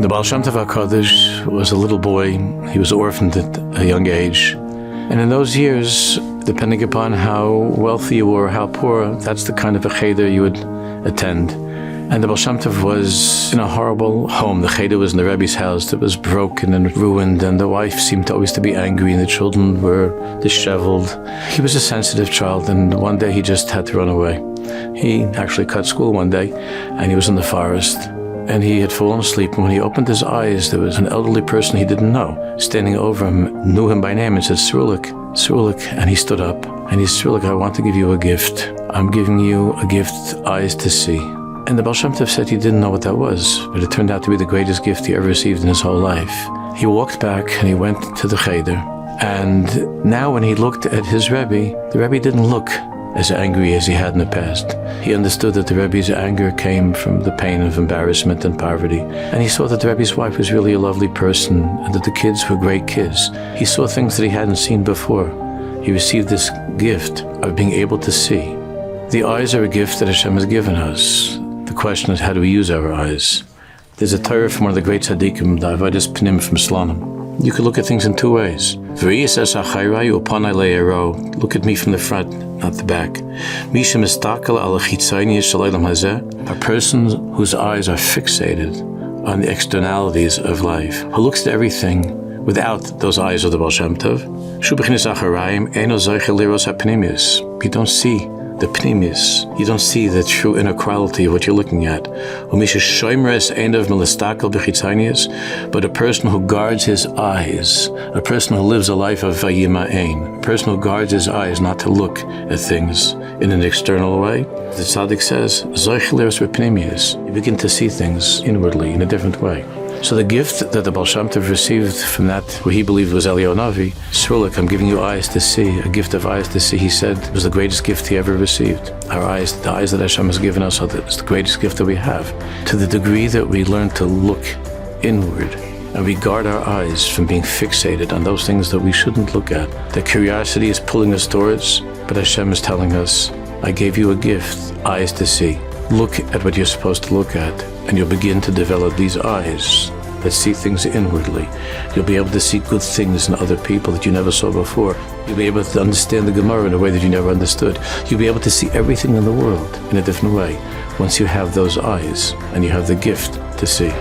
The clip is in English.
The Baal Shem Tov HaKadosh was a little boy. He was orphaned at a young age. And in those years, depending upon how wealthy you were, how poor, that's the kind of a cheder you would attend. And the Baal Shem Tov was in a horrible home. The cheder was in the Rebbe's house that was broken and ruined, and the wife seemed always to be angry, and the children were disheveled. He was a sensitive child, and one day he just had to run away. He actually cut school one day, and he was in the forest, and he had fallen asleep, and when he opened his eyes, there was an elderly person he didn't know standing over him, knew him by name, and said, Cyrillic, Cyrillic. And he stood up, and he said, Cyrillic, I want to give you a gift. I'm giving you a gift, eyes to see. And the Baal Shem Tov said he didn't know what that was, but it turned out to be the greatest gift he ever received in his whole life. He walked back and he went to the cheder. And now when he looked at his Rebbe, the Rebbe didn't look as angry as he had in the past. He understood that the Rebbe's anger came from the pain of embarrassment and poverty. And he saw that the Rebbe's wife was really a lovely person and that the kids were great kids. He saw things that he hadn't seen before. He received this gift of being able to see. The eyes are a gift that Hashem has given us. The question is, how do we use our eyes? There's a Torah from one of the great tzaddikim, the Avodas Pnim from Slonim. You could look at things in two ways. Look at me from the front, not the back. A person whose eyes are fixated on the externalities of life, who looks at everything without those eyes of the Baal Shem Tov. You don't see the pnimis. You don't see the true inner quality of what you're looking at. But a person who guards his eyes, a person who lives a life of Vayimaen, a person who guards his eyes not to look at things in an external way, the tzaddik says, you begin to see things inwardly in a different way. So the gift that the Baal Shem Tov received from that, what he believed was Eliyahu Navi, Cyrillic, I'm giving you eyes to see, a gift of eyes to see, he said, was the greatest gift he ever received. Our eyes, the eyes that Hashem has given us, is the greatest gift that we have. To the degree that we learn to look inward, and we guard our eyes from being fixated on those things that we shouldn't look at. The curiosity is pulling us towards, but Hashem is telling us, I gave you a gift, eyes to see. Look at what you're supposed to look at, and you'll begin to develop these eyes that see things inwardly. You'll be able to see good things in other people that you never saw before. You'll be able to understand the Gemara in a way that you never understood. You'll be able to see everything in the world in a different way once you have those eyes and you have the gift to see.